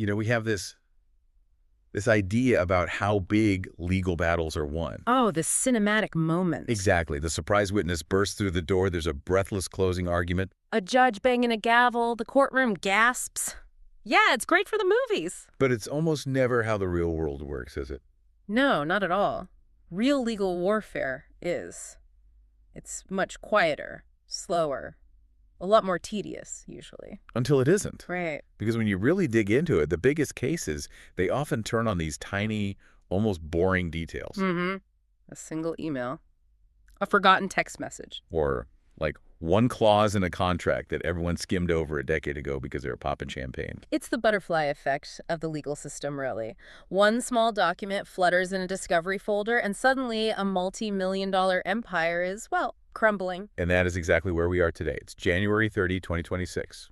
We have this idea about how big legal battles are won. Oh, the cinematic moment. Exactly. The surprise witness bursts through the door. There's a breathless closing argument. A judge banging a gavel, the courtroom gasps. Yeah, it's great for the movies. But it's almost never how the real world works, is it? No, not at all. Real legal warfare is. It's much quieter, slower, a lot more tedious, usually. Until it isn't. Right. Because when you really dig into it, the biggest cases, they often turn on these tiny, almost boring details. Mm-hmm. A single email. A forgotten text message. Or, like, one clause in a contract that everyone skimmed over a decade ago because they were popping champagne. It's the butterfly effect of the legal system, really. One small document flutters in a discovery folder, and suddenly a multi-million-dollar empire is, well, crumbling. And that is exactly where we are today. It's January 30, 2026.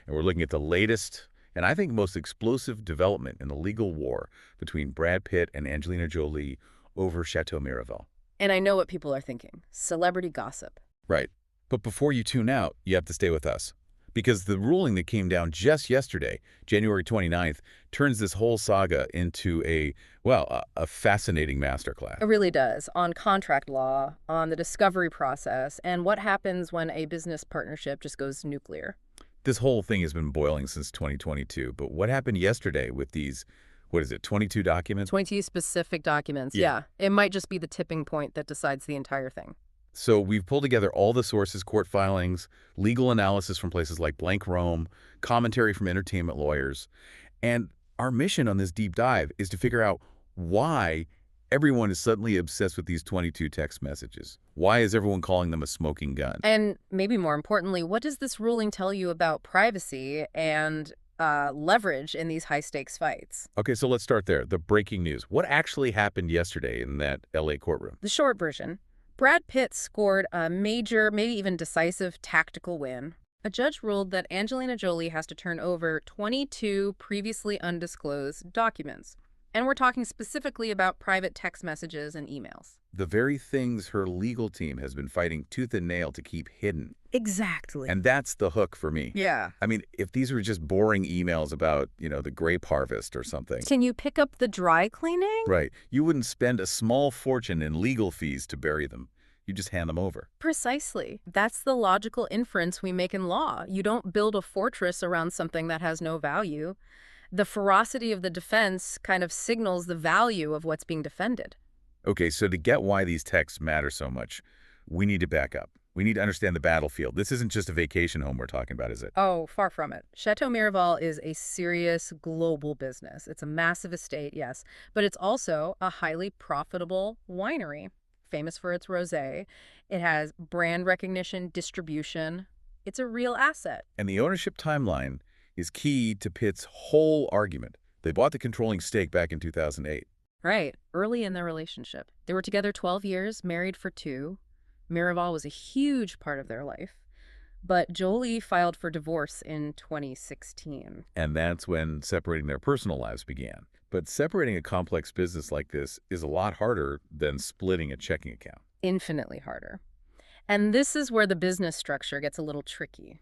And we're looking at the latest and I think most explosive development in the legal war between Brad Pitt and Angelina Jolie over Chateau Miraval. And I know what people are thinking. Celebrity gossip. Right. But before you tune out, you have to stay with us. Because the ruling that came down just yesterday, January 29th, turns this whole saga into a fascinating masterclass. It really does. On contract law, on the discovery process, and what happens when a business partnership just goes nuclear. This whole thing has been boiling since 2022. But what happened yesterday with these, 22 documents? 22 specific documents, yeah. It might just be the tipping point that decides the entire thing. So we've pulled together all the sources, court filings, legal analysis from places like Blank Rome, commentary from entertainment lawyers. And our mission on this deep dive is to figure out why everyone is suddenly obsessed with these 22 text messages. Why is everyone calling them a smoking gun? And maybe more importantly, what does this ruling tell you about privacy and leverage in these high-stakes fights? Okay, so let's start there. The breaking news. What actually happened yesterday in that LA courtroom? The short version. Brad Pitt scored a major, maybe even decisive tactical win. A judge ruled that Angelina Jolie has to turn over 22 previously undisclosed documents. And we're talking specifically about private text messages and emails. The very things her legal team has been fighting tooth and nail to keep hidden. Exactly. And that's the hook for me. Yeah. I mean, if these were just boring emails about, the grape harvest or something. Can you pick up the dry cleaning? Right. You wouldn't spend a small fortune in legal fees to bury them. You just hand them over. Precisely. That's the logical inference we make in law. You don't build a fortress around something that has no value. The ferocity of the defense kind of signals the value of what's being defended. Okay, so to get why these texts matter so much, we need to back up. We need to understand the battlefield. This isn't just a vacation home we're talking about, is it? Oh, far from it. Chateau Miraval is a serious global business. It's a massive estate, yes, but it's also a highly profitable winery, famous for its rosé. It has brand recognition, distribution. It's a real asset. And the ownership timeline is key to Pitt's whole argument. They bought the controlling stake back in 2008. Right, early in their relationship. They were together 12 years, married for 2. Miraval was a huge part of their life. But Jolie filed for divorce in 2016. And that's when separating their personal lives began. But separating a complex business like this is a lot harder than splitting a checking account. Infinitely harder. And this is where the business structure gets a little tricky.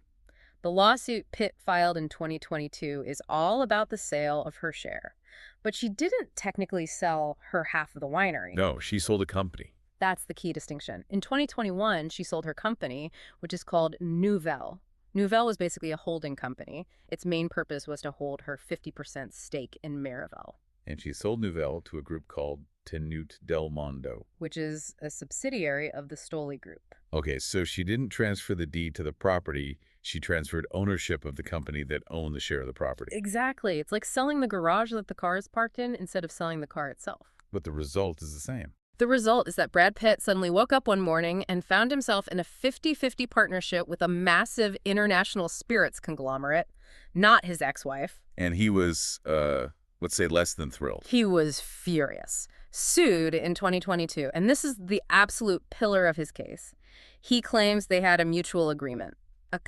The lawsuit Pitt filed in 2022 is all about the sale of her share. But she didn't technically sell her half of the winery. No, she sold a company. That's the key distinction. In 2021, she sold her company, which is called Nouvelle. Nouvelle was basically a holding company. Its main purpose was to hold her 50% stake in Miraval. And she sold Nouvelle to a group called Tenute del Mondo, which is a subsidiary of the Stoli Group. Okay, so she didn't transfer the deed to the property. She transferred ownership of the company that owned the share of the property. Exactly. It's like selling the garage that the car is parked in instead of selling the car itself. But the result is the same. The result is that Brad Pitt suddenly woke up one morning and found himself in a 50-50 partnership with a massive international spirits conglomerate, not his ex-wife. And he was, let's say, less than thrilled. He was furious. Sued in 2022, and this is the absolute pillar of his case. He claims they had a mutual agreement. A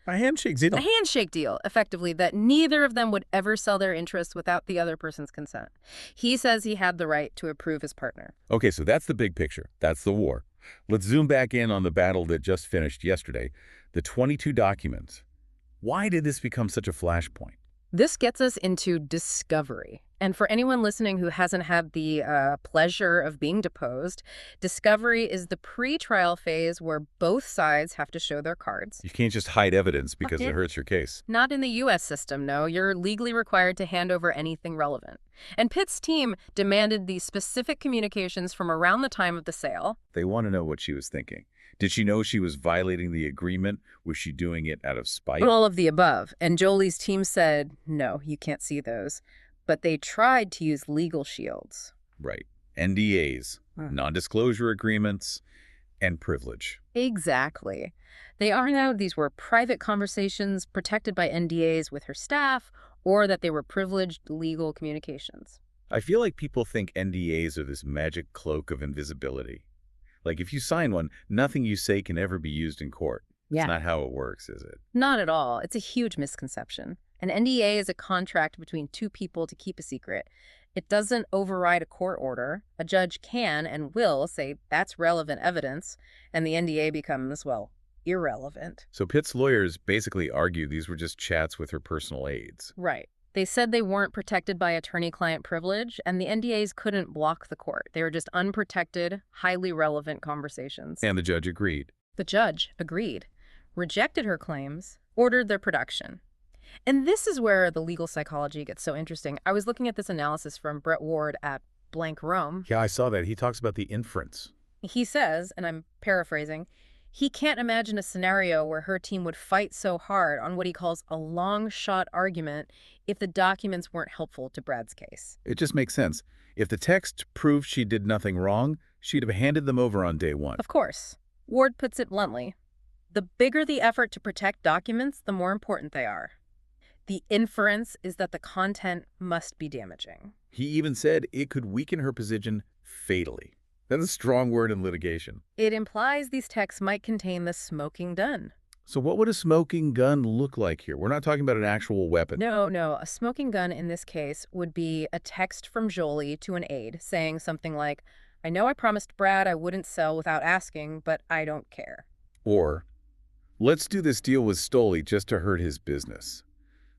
handshake deal. A handshake deal, effectively, that neither of them would ever sell their interests without the other person's consent. He says he had the right to approve his partner. Okay, so that's the big picture. That's the war. Let's zoom back in on the battle that just finished yesterday, the 22 documents. Why did this become such a flashpoint? This gets us into discovery. And for anyone listening who hasn't had the pleasure of being deposed, discovery is the pre-trial phase where both sides have to show their cards. You can't just hide evidence because it Okay. hurts your case. Not in the U.S. system, no. You're legally required to hand over anything relevant. And Pitt's team demanded these specific communications from around the time of the sale. They want to know what she was thinking. Did she know she was violating the agreement? Was she doing it out of spite? All of the above. And Jolie's team said, no, you can't see those. But they tried to use legal shields. Right. NDAs, non-disclosure agreements, and privilege. Exactly. They argued these were private conversations protected by NDAs with her staff, or that they were privileged legal communications. I feel like people think NDAs are this magic cloak of invisibility. Like if you sign one, nothing you say can ever be used in court. Yeah. It's not how it works, is it? Not at all. It's a huge misconception. An NDA is a contract between two people to keep a secret. It doesn't override a court order. A judge can and will say that's relevant evidence, and the NDA becomes, well, irrelevant. So Pitt's lawyers basically argued these were just chats with her personal aides. Right. They said they weren't protected by attorney-client privilege, and the NDAs couldn't block the court. They were just unprotected, highly relevant conversations. And the judge agreed. The judge agreed, rejected her claims, ordered their production. And this is where the legal psychology gets so interesting. I was looking at this analysis from Brett Ward at Blank Rome. Yeah, I saw that. He talks about the inference. He says, and I'm paraphrasing, he can't imagine a scenario where her team would fight so hard on what he calls a long-shot argument if the documents weren't helpful to Brad's case. It just makes sense. If the text proved she did nothing wrong, she'd have handed them over on day one. Of course. Ward puts it bluntly. The bigger the effort to protect documents, the more important they are. The inference is that the content must be damaging. He even said it could weaken her position fatally. That's a strong word in litigation. It implies these texts might contain the smoking gun. So what would a smoking gun look like here? We're not talking about an actual weapon. No. A smoking gun in this case would be a text from Jolie to an aide saying something like, I know I promised Brad I wouldn't sell without asking, but I don't care. Or, let's do this deal with Stoley just to hurt his business.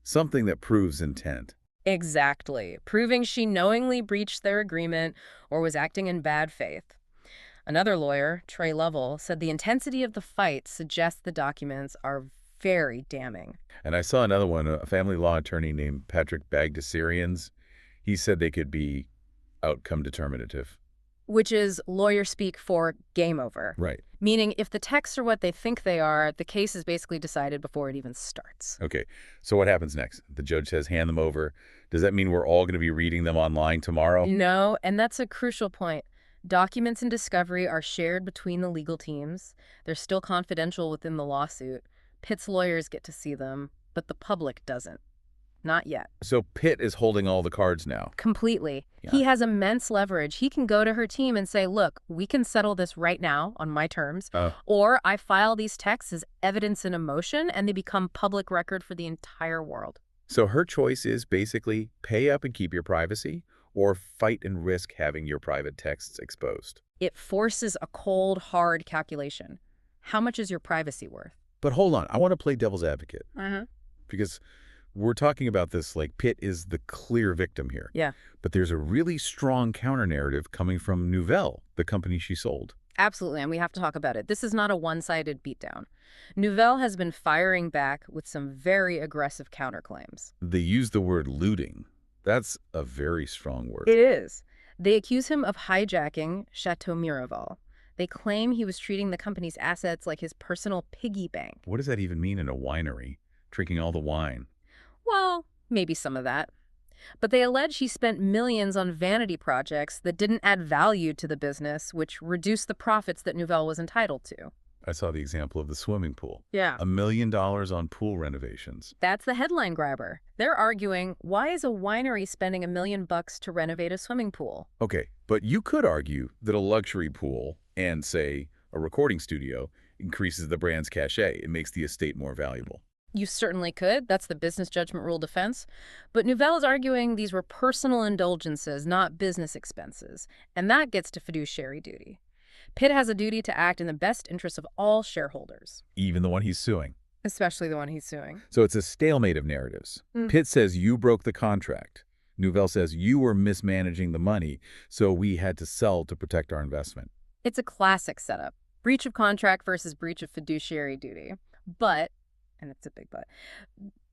Something that proves intent. Exactly, proving she knowingly breached their agreement or was acting in bad faith. Another lawyer, Trey Lovell, said the intensity of the fight suggests the documents are very damning. And I saw another one, a family law attorney named Patrick Bagdasarians. He said they could be outcome determinative. Which is lawyer speak for game over. Right. Meaning if the texts are what they think they are, the case is basically decided before it even starts. Okay, so what happens next? The judge says hand them over. Does that mean we're all going to be reading them online tomorrow? No, and that's a crucial point. Documents in discovery are shared between the legal teams. They're still confidential within the lawsuit. Pitt's lawyers get to see them, but the public doesn't. Not yet. So Pitt is holding all the cards now. Completely. Yeah. He has immense leverage. He can go to her team and say, look, we can settle this right now on my terms, or I file these texts as evidence in a motion and they become public record for the entire world. So her choice is basically pay up and keep your privacy, or fight and risk having your private texts exposed. It forces a cold, hard calculation. How much is your privacy worth? But hold on, I want to play devil's advocate. Uh-huh. Because we're talking about this like Pitt is the clear victim here. Yeah. But there's a really strong counter-narrative coming from Nouvelle, the company she sold. Absolutely, and we have to talk about it. This is not a one-sided beatdown. Nouvelle has been firing back with some very aggressive counterclaims. They use the word looting. That's a very strong word. It is. They accuse him of hijacking Chateau Miraval. They claim he was treating the company's assets like his personal piggy bank. What does that even mean in a winery? Drinking all the wine. Well, maybe some of that. But they allege he spent millions on vanity projects that didn't add value to the business, which reduced the profits that Nouvelle was entitled to. I saw the example of the swimming pool. Yeah. $1 million on pool renovations. That's the headline grabber. They're arguing, why is a winery spending $1 million to renovate a swimming pool? Okay, but you could argue that a luxury pool and, say, a recording studio increases the brand's cachet. It makes the estate more valuable. You certainly could. That's the business judgment rule defense. But Nouvelle is arguing these were personal indulgences, not business expenses. And that gets to fiduciary duty. Pitt has a duty to act in the best interest of all shareholders. Even the one he's suing. especially the one he's suing. So it's a stalemate of narratives. Mm. Pitt says you broke the contract. Nouvelle says you were mismanaging the money, so we had to sell to protect our investment. It's a classic setup. Breach of contract versus breach of fiduciary duty. But, and it's a big but,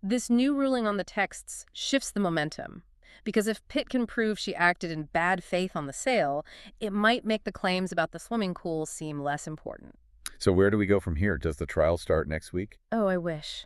this new ruling on the texts shifts the momentum. Because if Pitt can prove she acted in bad faith on the sale, it might make the claims about the swimming pool seem less important. So where do we go from here? Does the trial start next week? Oh, I wish.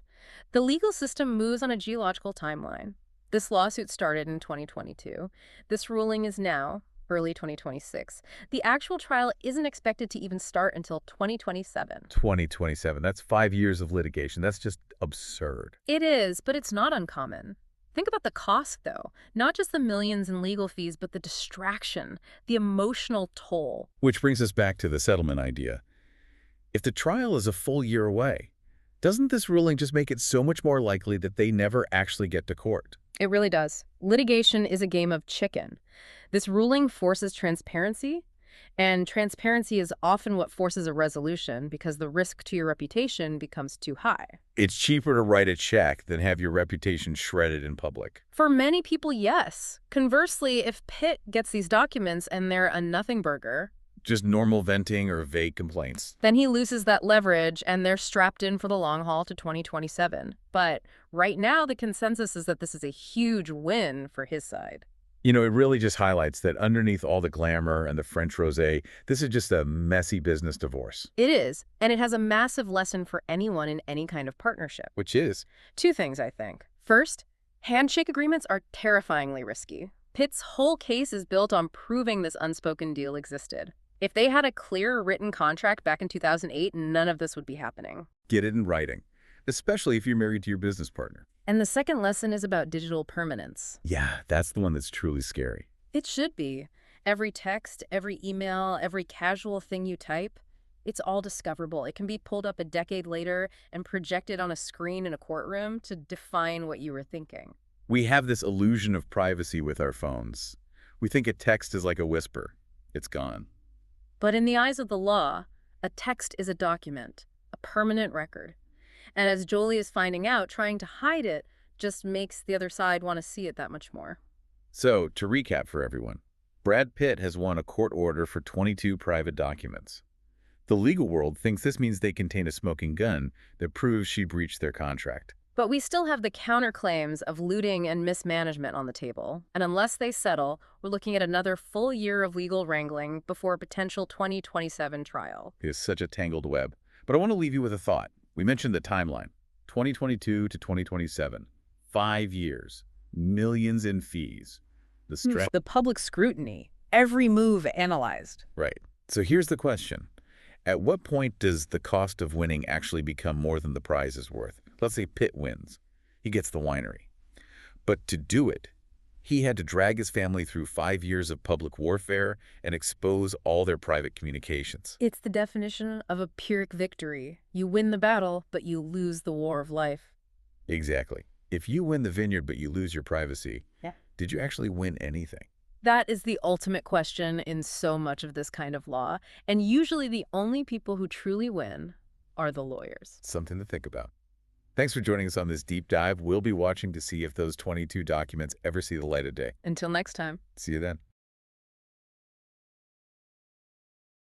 The legal system moves on a geological timeline. This lawsuit started in 2022. This ruling is now, early 2026. The actual trial isn't expected to even start until 2027. 2027. That's 5 years of litigation. That's just absurd. It is, but it's not uncommon. Think about the cost, though. Not just the millions in legal fees, but the distraction, the emotional toll. Which brings us back to the settlement idea. If the trial is a full year away, doesn't this ruling just make it so much more likely that they never actually get to court? It really does. Litigation is a game of chicken. This ruling forces transparency, and transparency is often what forces a resolution because the risk to your reputation becomes too high. It's cheaper to write a check than have your reputation shredded in public. For many people, yes. Conversely, if Pitt gets these documents and they're a nothing burger, Just normal venting or vague complaints. then he loses that leverage and they're strapped in for the long haul to 2027. But right now, the consensus is that this is a huge win for his side. You know, it really just highlights that underneath all the glamour and the French rosé, this is just a messy business divorce. It is, and it has a massive lesson for anyone in any kind of partnership. Which is, Two things, I think. First, handshake agreements are terrifyingly risky. Pitt's whole case is built on proving this unspoken deal existed. If they had a clear written contract back in 2008, none of this would be happening. get it in writing, especially if you're married to your business partner. And the second lesson is about digital permanence. Yeah, that's the one that's truly scary. It should be. Every text, every email, every casual thing you type, it's all discoverable. It can be pulled up a decade later and projected on a screen in a courtroom to define what you were thinking. We have this illusion of privacy with our phones. We think a text is like a whisper. It's gone. But in the eyes of the law, a text is a document, a permanent record. And as Jolie is finding out, trying to hide it just makes the other side want to see it that much more. So, to recap for everyone, Brad Pitt has won a court order for 22 private documents. The legal world thinks this means they contain a smoking gun that proves she breached their contract. But we still have the counterclaims of looting and mismanagement on the table. And unless they settle, we're looking at another full year of legal wrangling before a potential 2027 trial. It is such a tangled web. But I want to leave you with a thought. We mentioned the timeline, 2022 to 2027, 5 years, millions in fees. The stress. The public scrutiny, every move analyzed. Right. So here's the question. At what point does the cost of winning actually become more than the prize is worth? Let's say Pitt wins. He gets the winery. But to do it, he had to drag his family through 5 years of public warfare and expose all their private communications. It's the definition of a Pyrrhic victory. You win the battle, but you lose the war of life. Exactly. If you win the vineyard but you lose your privacy, Yeah. did you actually win anything? That is the ultimate question in so much of this kind of law. And usually the only people who truly win are the lawyers. Something to think about. Thanks for joining us on this deep dive. We'll be watching to see if those 22 documents ever see the light of day. Until next time. See you then.